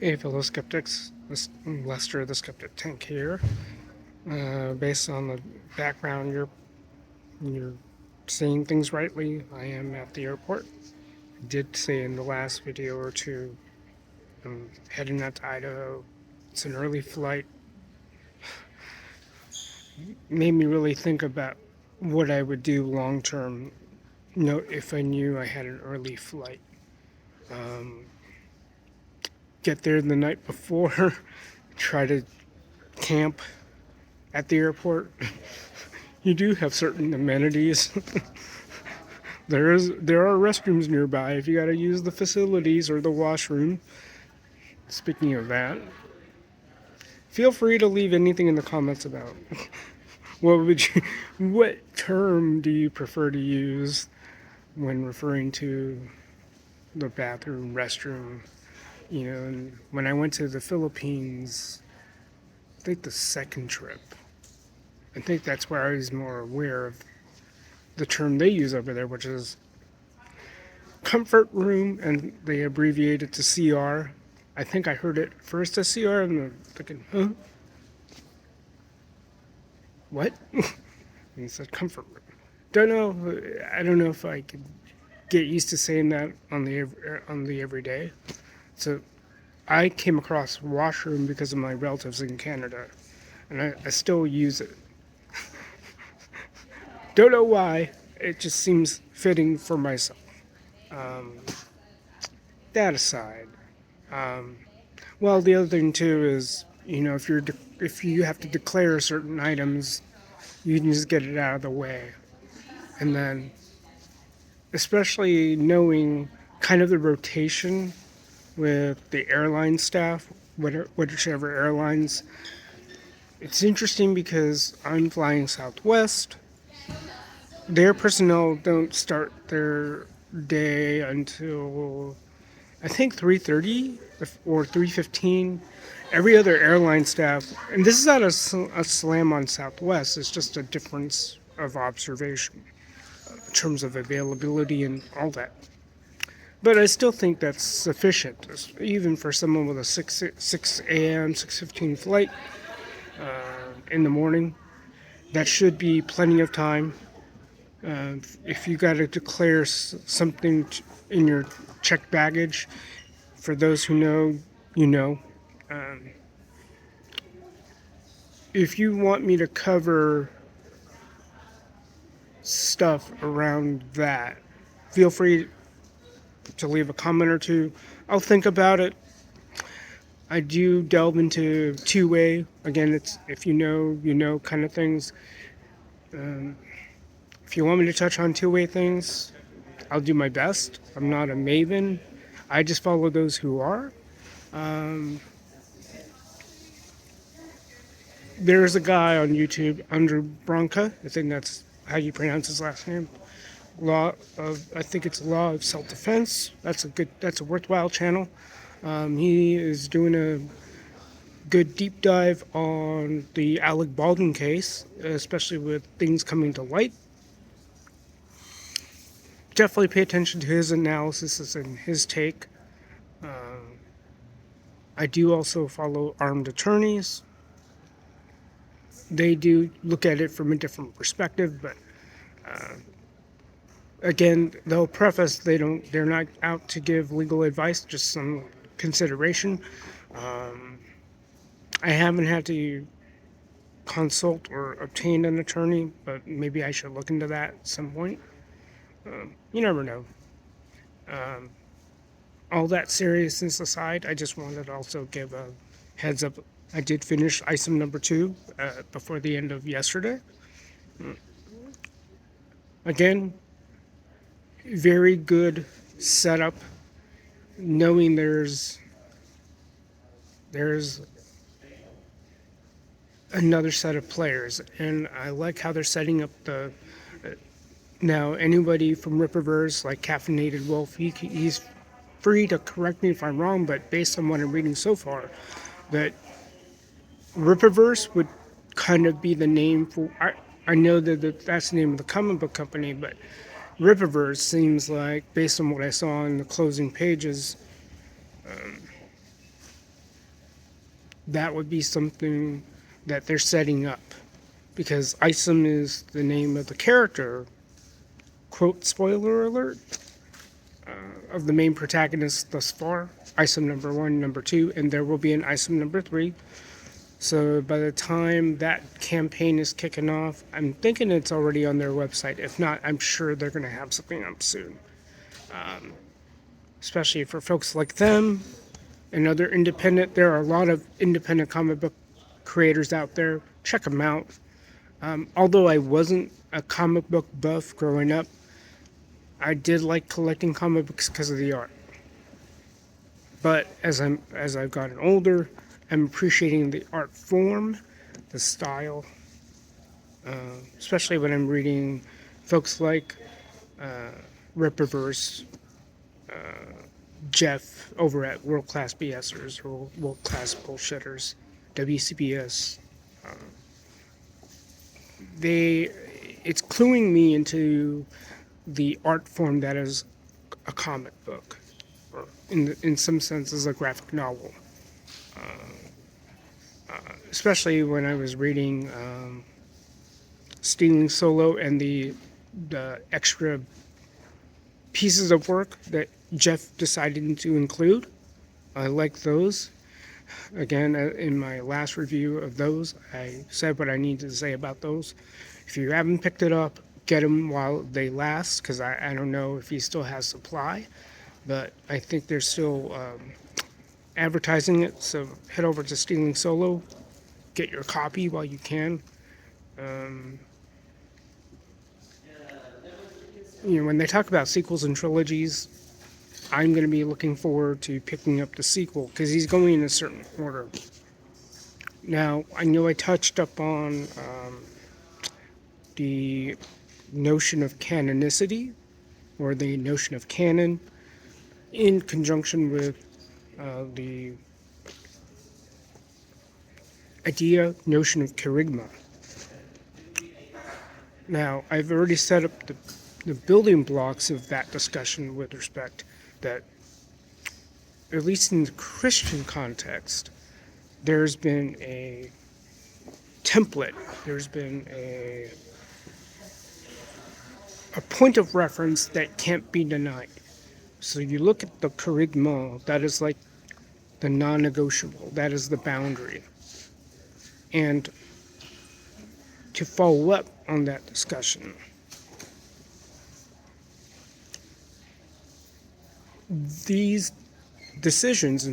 Hey fellow skeptics, Lester the Skeptic Tank here. Based on the background, you're seeing things rightly. I am at the airport. I did say in the last video or two, I'm heading out to Idaho. It's an early flight. Made me really think about what I would do long term. If I knew I had an early flight. Um, get there the night before. Try to camp at the airport. You do have certain amenities. There are restrooms nearby if you got to use the facilities or the washroom. Speaking of that, feel free to leave anything in the comments about what term do you prefer to use when referring to the bathroom, restroom. And when I went to the Philippines, I think the second trip, I think that's where I was more aware of the term they use over there, which is comfort room, and they abbreviate it to CR. I think I heard it first as CR, and I'm thinking, huh? What? And it said comfort room. Don't know. I don't know if I could get used to saying that on the everyday. So I came across washroom because of my relatives in Canada, and I still use it. Don't know why. It just seems fitting for myself. Um, that aside, well, the other thing too is, if you have to declare certain items, you can just get it out of the way, and then, especially knowing kind of the rotation with the airline staff, whichever airlines. It's interesting because I'm flying Southwest. Their personnel don't start their day until I think 3:30 or 3:15. Every other airline staff, and this is not a slam on Southwest, it's just a difference of observation in terms of availability and all that. But I still think that's sufficient, even for someone with a 6 a.m., 6:15 flight in the morning. That should be plenty of time. If you got to declare something in your checked baggage, for those who know, you know. Um, if you want me to cover stuff around that, feel free to leave a comment or two. I'll think about it. I do delve into two-way. Again, it's if you know kind of things. Um, if you want me to touch on two-way things, I'll do my best. I'm not a maven. I just follow those who are. Um, there's a guy on YouTube, Andrew Bronca. I think that's how you pronounce his last name. I think it's Law of Self-Defense. That's a worthwhile channel. He is doing a good deep dive on the Alec Baldwin case, especially with things coming to light. Definitely pay attention to his analysis and his take. I do also follow armed attorneys. They do look at it from a different perspective, but again, they'll preface they're not out to give legal advice, just some consideration. I haven't had to consult or obtain an attorney, but maybe I should look into that at some point. You never know. All that seriousness aside, I just wanted to also give a heads up. I did finish ISOM number 2 before the end of yesterday. Again, very good setup, knowing there's another set of players, and I like how they're setting up the. Now, anybody from Rippaverse, like Caffeinated Wolf, he's free to correct me if I'm wrong, but based on what I'm reading so far, that Rippaverse would kind of be the name for. I know that that's the name of the comic book company, but Rippaverse seems like, based on what I saw in the closing pages, that would be something that they're setting up, because ISOM is the name of the character, quote, spoiler alert, of the main protagonist thus far. ISOM number 1, number 2, and there will be an ISOM number 3. So by the time that campaign is kicking off, I'm thinking it's already on their website. If not, I'm sure they're going to have something up soon. Especially for folks like them and other independent. There are a lot of independent comic book creators out there. Check them out. Although I wasn't a comic book buff growing up, I did like collecting comic books because of the art. But as I've gotten older, I'm appreciating the art form, the style, especially when I'm reading folks like Rippaverse, Jeff over at World Class BSers or World Class Bullshitters, WCBS. It's cluing me into the art form that is a comic book, or in some senses a graphic novel. Especially when I was reading Stealing Solo and the extra pieces of work that Jeff decided to include. I like those. Again, in my last review of those, I said what I needed to say about those. If you haven't picked it up, get them while they last, because I don't know if he still has supply, but I think they're still advertising it. So head over to Stealing Solo, get your copy while you can. When they talk about sequels and trilogies, I'm going to be looking forward to picking up the sequel because he's going in a certain order. Now, I know I touched up on the notion of canonicity, or the notion of canon, in conjunction with the notion of Kerygma. Now, I've already set up the building blocks of that discussion with respect that, at least in the Christian context, there's been a template, there's been a point of reference that can't be denied. So you look at the Kerygma, that is like the non-negotiable, that is the boundary. And to follow up on that discussion, these decisions,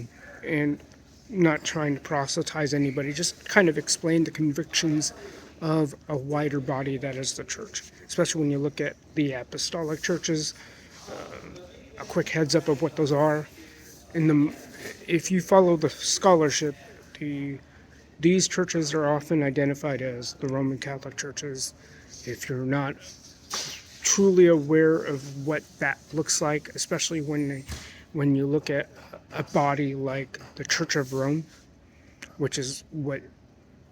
and not trying to proselytize anybody, just kind of explain the convictions of a wider body that is the church, especially when you look at the apostolic churches. A quick heads up of what those are. If you follow the scholarship, these churches are often identified as the Roman Catholic churches. If you're not truly aware of what that looks like, especially when you look at a body like the Church of Rome, which is what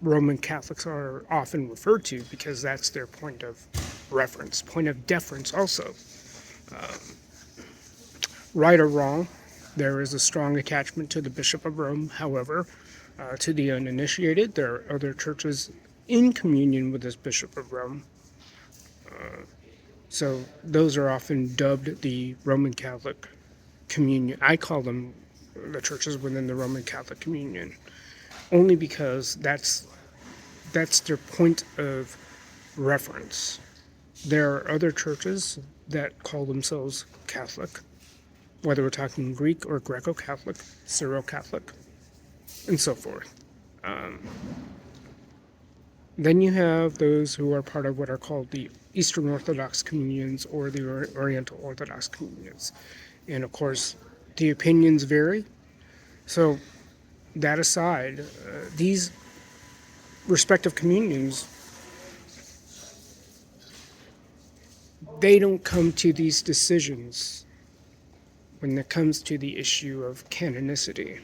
Roman Catholics are often referred to because that's their point of reference, point of deference also. Right or wrong, there is a strong attachment to the Bishop of Rome. However, to the uninitiated, there are other churches in communion with this Bishop of Rome. So those are often dubbed the Roman Catholic Communion. I call them the churches within the Roman Catholic Communion, only because that's their point of reference. There are other churches that call themselves Catholic, whether we're talking Greek or Greco-Catholic, Syro-Catholic, and so forth. Then you have those who are part of what are called the Eastern Orthodox communions or the Oriental Orthodox communions. And of course, the opinions vary. So, that aside, these respective communions, they don't come to these decisions when it comes to the issue of canonicity.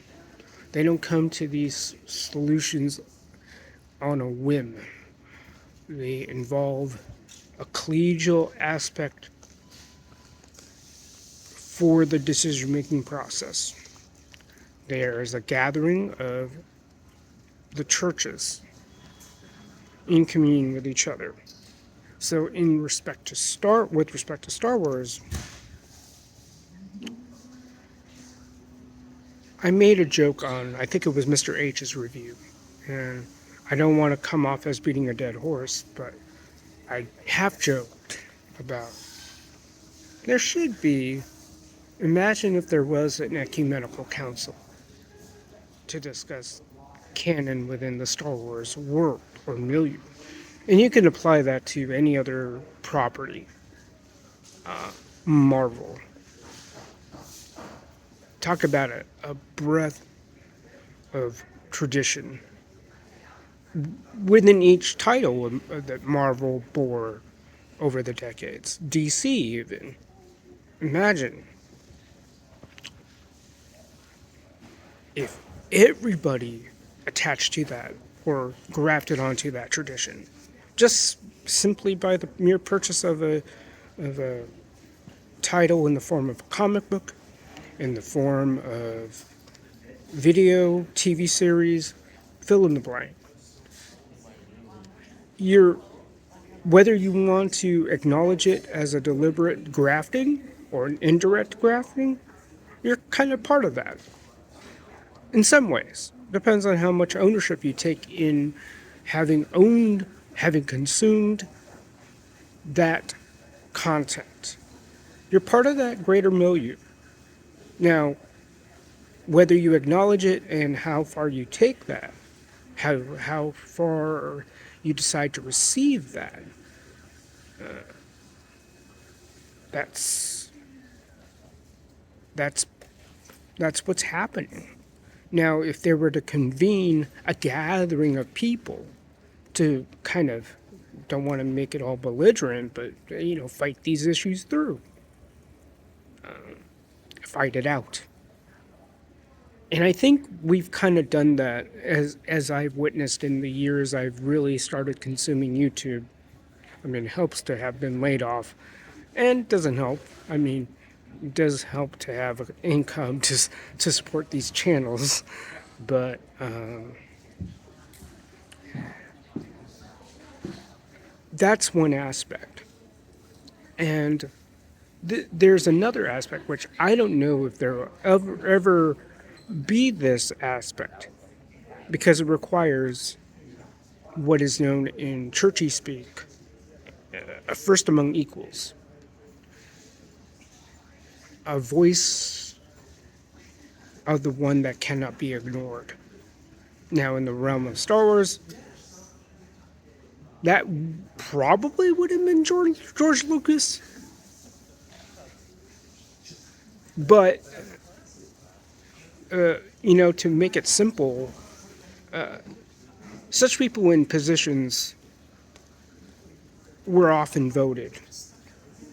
They don't come to these solutions on a whim. They involve a collegial aspect for the decision-making process. There is a gathering of the churches in communion with each other. So, with respect to Star Wars, I made a joke on, I think it was Mr. H's review, and I don't want to come off as beating a dead horse, but I half joked about there should be, imagine if there was an ecumenical council to discuss canon within the Star Wars world or milieu. And you can apply that to any other property. Marvel. Talk about a breadth of tradition within each title that Marvel bore over the decades. DC, even. Imagine if everybody attached to that or grafted onto that tradition, just simply by the mere purchase of a title in the form of a comic book, in the form of video, TV series, fill in the blank. Whether you want to acknowledge it as a deliberate grafting or an indirect grafting, you're kind of part of that. In some ways. Depends on how much ownership you take in having consumed that content. You're part of that greater milieu. Now, whether you acknowledge it and how far you take that, how far you decide to receive that, that's what's happening. Now, if they were to convene a gathering of people to kind of, don't want to make it all belligerent, but, fight these issues through, fight it out. And I think we've kind of done that as I've witnessed in the years I've really started consuming YouTube. I mean, it helps to have been laid off, and doesn't help. I mean, it does help to have an income to support these channels, but that's one aspect. And there's another aspect, which I don't know if there will ever be this aspect, because it requires what is known in churchy speak a first among equals, a voice of the one that cannot be ignored. Now, in the realm of Star Wars, that probably would have been George Lucas, but to make it simple, such people in positions were often voted.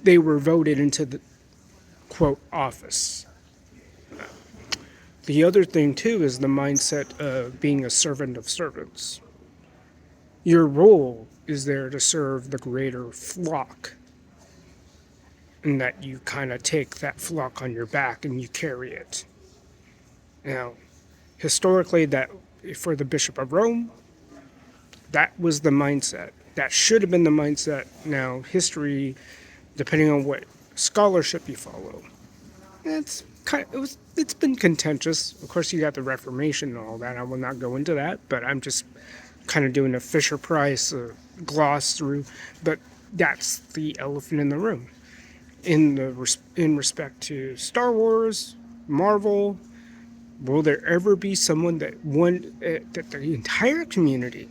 They were voted into the, quote, office. The other thing, too, is the mindset of being a servant of servants. Your role is there to serve the greater flock, and that you kind of take that flock on your back and you carry it. Now, historically, that for the Bishop of Rome, that was the mindset. That should have been the mindset. Now, history, depending on what scholarship you follow, it's been contentious. Of course, you got the Reformation and all that. I will not go into that, but I'm just kind of doing a Fisher-Price gloss through. But that's the elephant in the room. In respect to Star Wars, Marvel, will there ever be someone that the entire community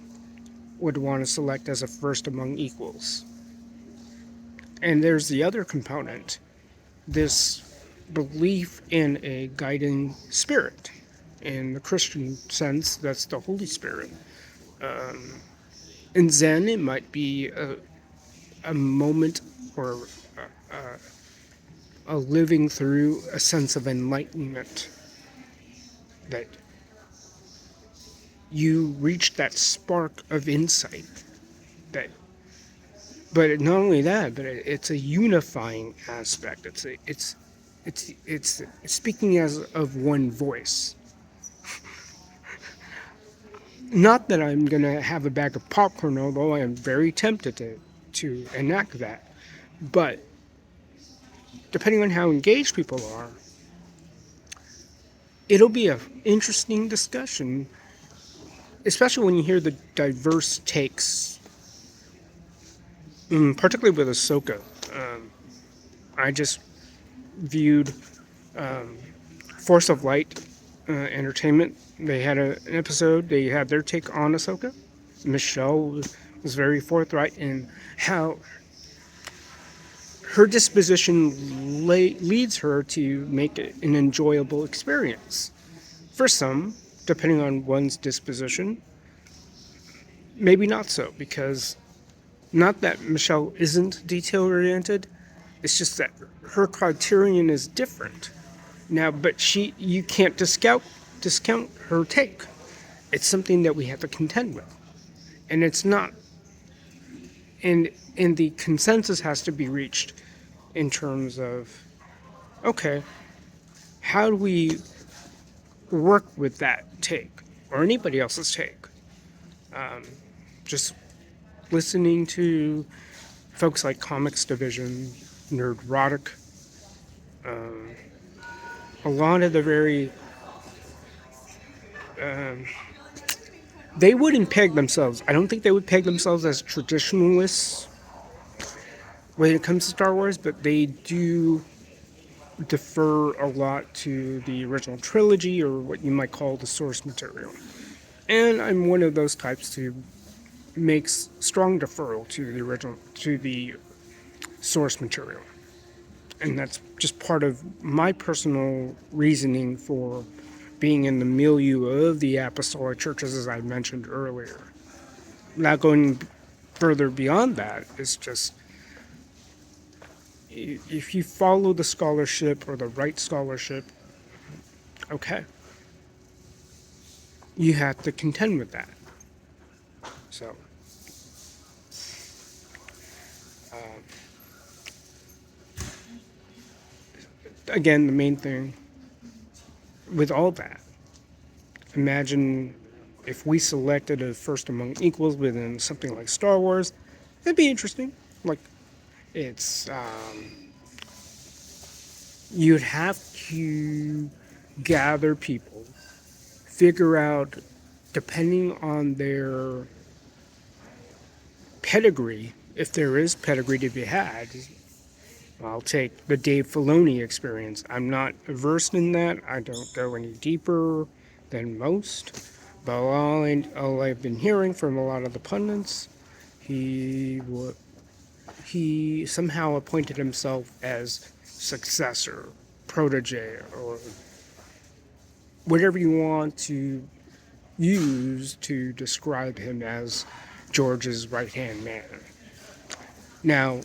would want to select as a first among equals? And there's the other component, this belief in a guiding spirit. In the Christian sense, that's the Holy Spirit. In Zen, it might be a moment or a living through a sense of enlightenment, that you reach that spark of insight. But not only that, but it's a unifying aspect. It's speaking as of one voice. Not that I'm going to have a bag of popcorn, although I am very tempted to enact that. But depending on how engaged people are, it'll be an interesting discussion, especially when you hear the diverse takes, particularly with Ahsoka. I just viewed Force of Light Entertainment. They had an episode. They had their take on Ahsoka. Michelle was very forthright in how her disposition leads her to make it an enjoyable experience. For some, depending on one's disposition, maybe not so, because not that Michelle isn't detail oriented, it's just that her criterion is different. Now, but you can't discount her take. It's something that we have to contend with, and it's not. And the consensus has to be reached in terms of, okay, how do we work with that take or anybody else's take? Just listening to folks like Comics Division, Nerdrotic, a lot of the very they wouldn't peg themselves. I don't think they would peg themselves as traditionalists when it comes to Star Wars, but they do defer a lot to the original trilogy or what you might call the source material. And I'm one of those types who makes strong deferral to the source material. And that's just part of my personal reasoning for being in the milieu of the apostolic churches, as I mentioned earlier. Not going further beyond that, it's just if you follow the scholarship or the right scholarship, okay, you have to contend with that. So, again, the main thing with all that, imagine if we selected a first among equals within something like Star Wars, it'd be interesting. Like, it's, you'd have to gather people, figure out, depending on their pedigree, if there is pedigree to be had. I'll take the Dave Filoni experience. I'm not versed in that. I don't go any deeper than most. But all I've been hearing from a lot of the pundits, he somehow appointed himself as successor, protege, or whatever you want to use to describe him as George's right-hand man. Now,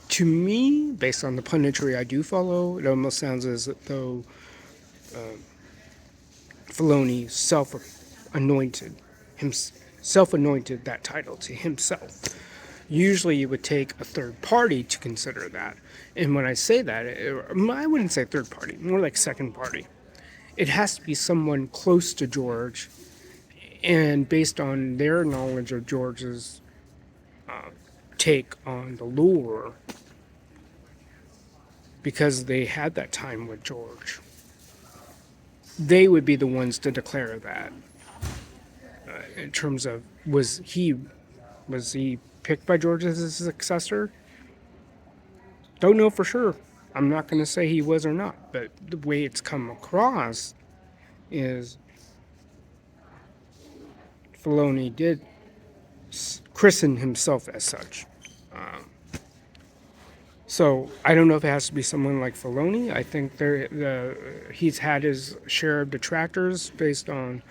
to me, based on the punditry I do follow, it almost sounds as though Filoni self-anointed that title to himself. Usually, it would take a third party to consider that, and when I say that, I wouldn't say third party, more like second party. It has to be someone close to George, and based on their knowledge of George's take on the lore, because they had that time with George, they would be the ones to declare that. In terms of was he picked by George as his successor? Don't know for sure. I'm not going to say he was or not, but the way it's come across is Filoni did christen himself as such. So I don't know if it has to be someone like Filoni. I think he's had his share of detractors based on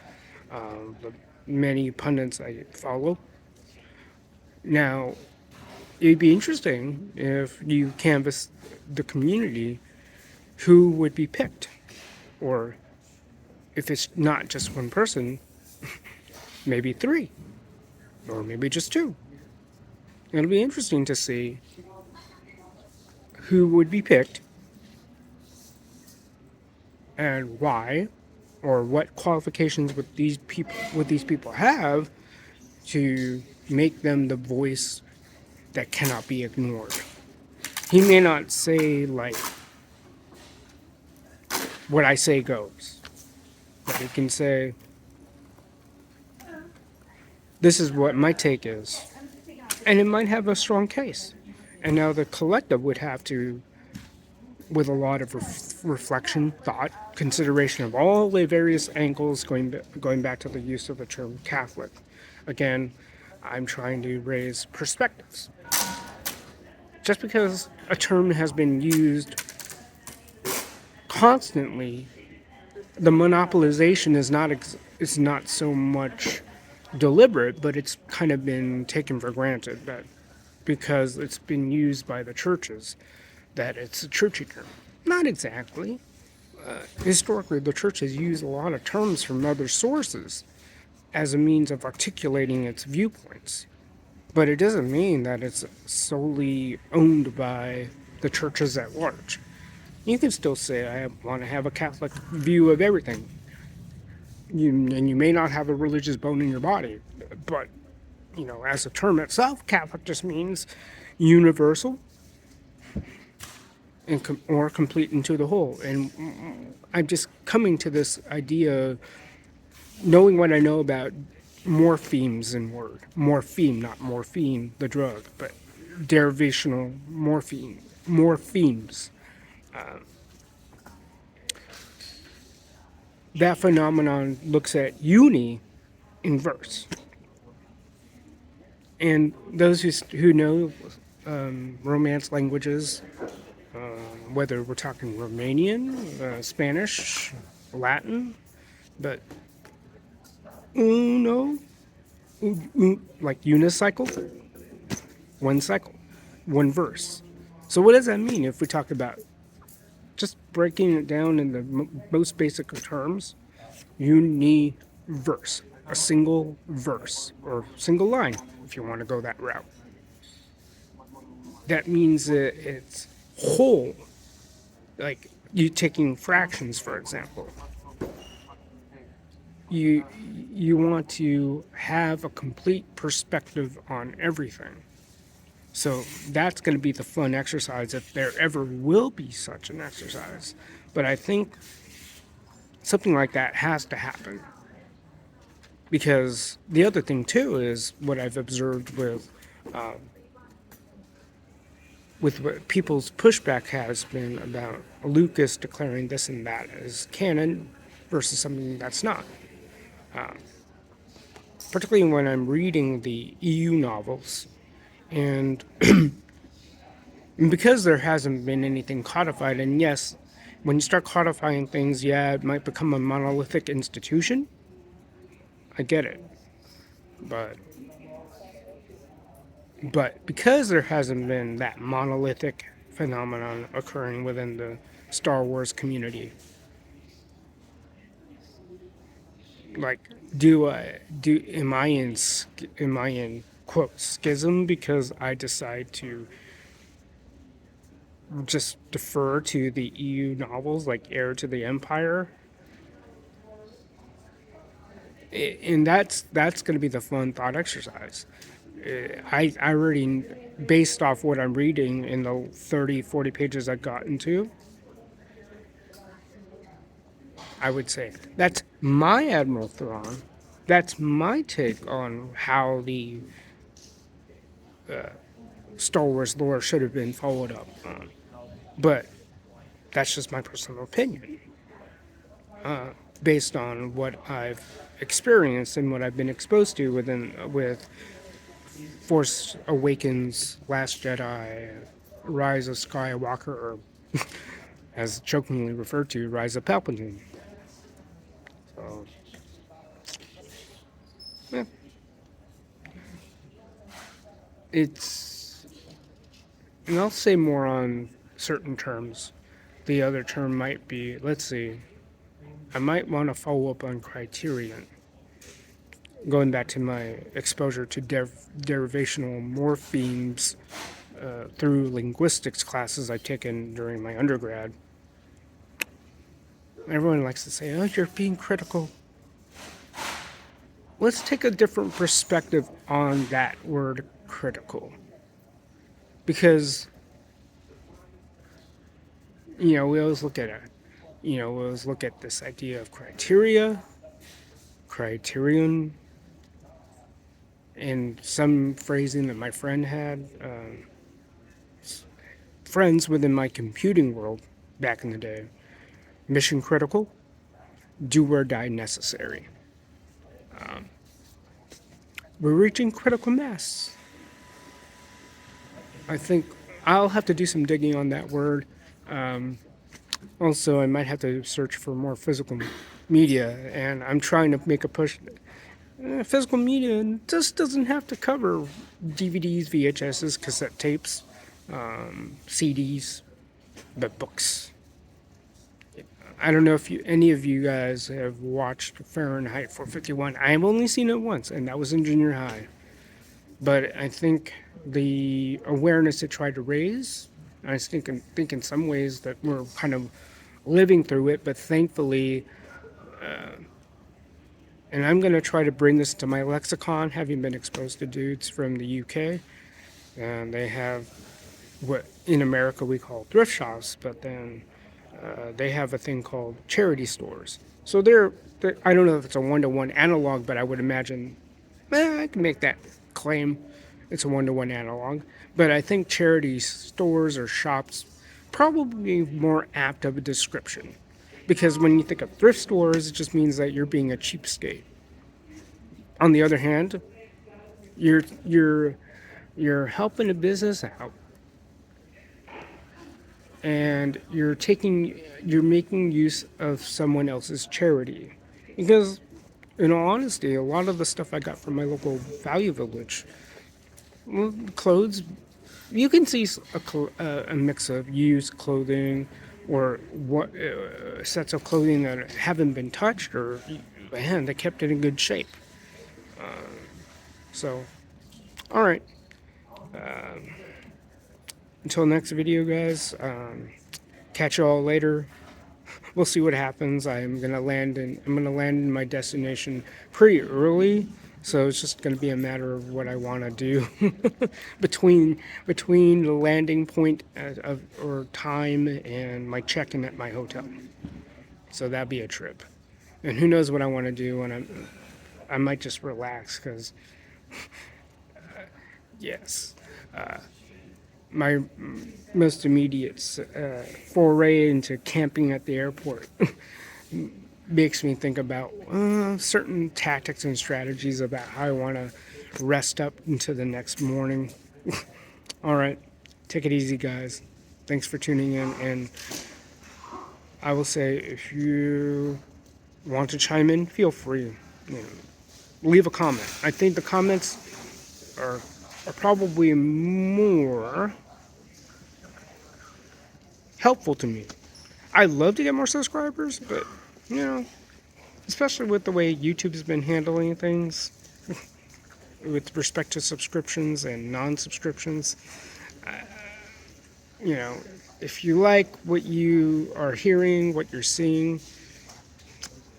the many pundits I follow. Now, it'd be interesting if you canvass the community who would be picked, or if it's not just one person, maybe three, or maybe just two. It'll be interesting to see who would be picked and why, or what qualifications would these people have to make them the voice that cannot be ignored. He may not say like what I say goes, but he can say this is what my take is, and it might have a strong case. And now the collective would have to, with a lot of reflection, thought, consideration of all the various angles, going back to the use of the term Catholic. Again, I'm trying to raise perspectives. Just because a term has been used constantly, the monopolization is not so much deliberate, but it's kind of been taken for granted that because it's been used by the churches, that it's a churchy term. Not exactly. Historically, the church has used a lot of terms from other sources as a means of articulating its viewpoints. But it doesn't mean that it's solely owned by the churches at large. You can still say, I want to have a Catholic view of everything. And you may not have a religious bone in your body, but, as a term itself, Catholic just means universal or complete into the whole. And I'm just coming to this idea, knowing what I know about morphemes in word. Morpheme, not morphine, the drug, but derivational morphemes. That phenomenon looks at uni in verse. And those who know Romance languages, whether we're talking Romanian, Spanish, Latin, but uno, like unicycle, one cycle, one verse. So what does that mean if we talk about just breaking it down in the most basic of terms? Universe, a single verse or single line, if you want to go that route. That means that it's whole. Like you taking fractions, for example. You want to have a complete perspective on everything. So that's going to be the fun exercise if there ever will be such an exercise. But I think something like that has to happen. Because the other thing too is what I've observed with what people's pushback has been about Lucas declaring this and that as canon versus something that's not. Particularly when I'm reading the EU novels, and because there hasn't been anything codified, and yes, when you start codifying things, yeah, it might become a monolithic institution. I get it. But because there hasn't been that monolithic phenomenon occurring within the Star Wars community, like, am I in quote schism because I decide to just defer to the EU novels like Heir to the Empire? And that's going to be the fun thought exercise. I already, based off what I'm reading in the 30-40 pages I've gotten to, I would say that's my Admiral Thrawn. That's my take on how the Star Wars lore should have been followed up on. But that's just my personal opinion, based on what I've experienced and what I've been exposed to with Force Awakens, Last Jedi, Rise of Skywalker, or as jokingly referred to, Rise of Palpatine. So, yeah. And I'll say more on certain terms. The other term might be, let's see, I might want to follow up on criterion. Going back to my exposure to derivational morphemes through linguistics classes I've taken during my undergrad. Everyone likes to say, oh, you're being critical. Let's take a different perspective on that word critical. Because, we always look at we always look at this idea of criteria, criterion, and some phrasing that my friend had, friends within my computing world back in the day. Mission critical, do or die necessary. We're reaching critical mass. I think I'll have to do some digging on that word. Also, I might have to search for more physical media, and I'm trying to make a push. Physical media just doesn't have to cover DVDs, VHSs, cassette tapes, CDs, but books. I don't know if any of you guys have watched Fahrenheit 451. I have only seen it once, and that was in junior high. But I think the awareness it tried to raise, I think in some ways that we're kind of living through it, but thankfully, and I'm going to try to bring this to my lexicon, having been exposed to dudes from the UK, and they have what in America we call thrift shops, but then they have a thing called charity stores. So they're I don't know if it's a one-to-one analog, but I would imagine I can make that claim. It's a one-to-one analog. But I think charity stores or shops probably more apt of a description. Because when you think of thrift stores, it just means that you're being a cheapskate. On the other hand, you're helping a business out, and you're making use of someone else's charity. Because in all honesty, a lot of the stuff I got from my local value village, well, clothes, you can see a mix of used clothing or sets of clothing that haven't been touched, or man, they kept it in good shape. So, all right. Until next video, guys. Catch you all later. We'll see what happens. I'm gonna land in my destination pretty early, so it's just gonna be a matter of what I want to do between the landing point or time and my check-in at my hotel. So that'd be a trip, and who knows what I want to do when I might just relax because yes. My most immediate foray into camping at the airport makes me think about certain tactics and strategies about how I want to rest up into the next morning. All right, take it easy, guys. Thanks for tuning in, and I will say if you want to chime in, feel free. Leave a comment. I think the comments are probably more helpful to me. I'd love to get more subscribers, but especially with the way YouTube's been handling things with respect to subscriptions and non-subscriptions, if you like what you are hearing, what you're seeing,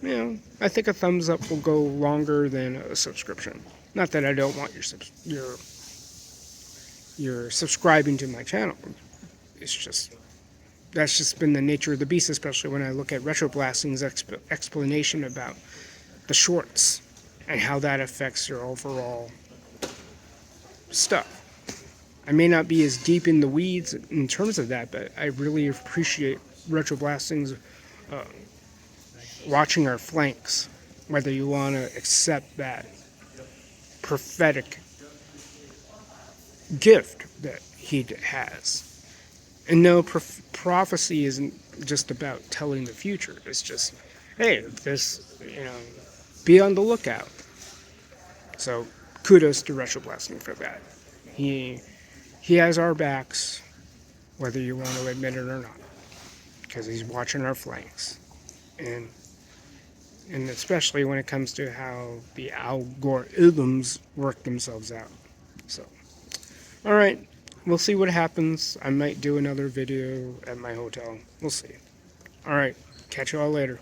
I think a thumbs up will go longer than a subscription. Not that I don't want you're subscribing to my channel. It's just that's just been the nature of the beast, especially when I look at Retroblasting's explanation about the shorts and how that affects your overall stuff. I may not be as deep in the weeds in terms of that, but I really appreciate Retroblasting's watching our flanks, whether you want to accept that prophetic gift that he has. And no, prophecy isn't just about telling the future. It's just, hey, be on the lookout. So kudos to Retroblasting for that. He has our backs, whether you want to admit it or not, because he's watching our flanks. And especially when it comes to how the algorithms work themselves out. So, all right, we'll see what happens. I might do another video at my hotel. We'll see. All right, Catch you all later.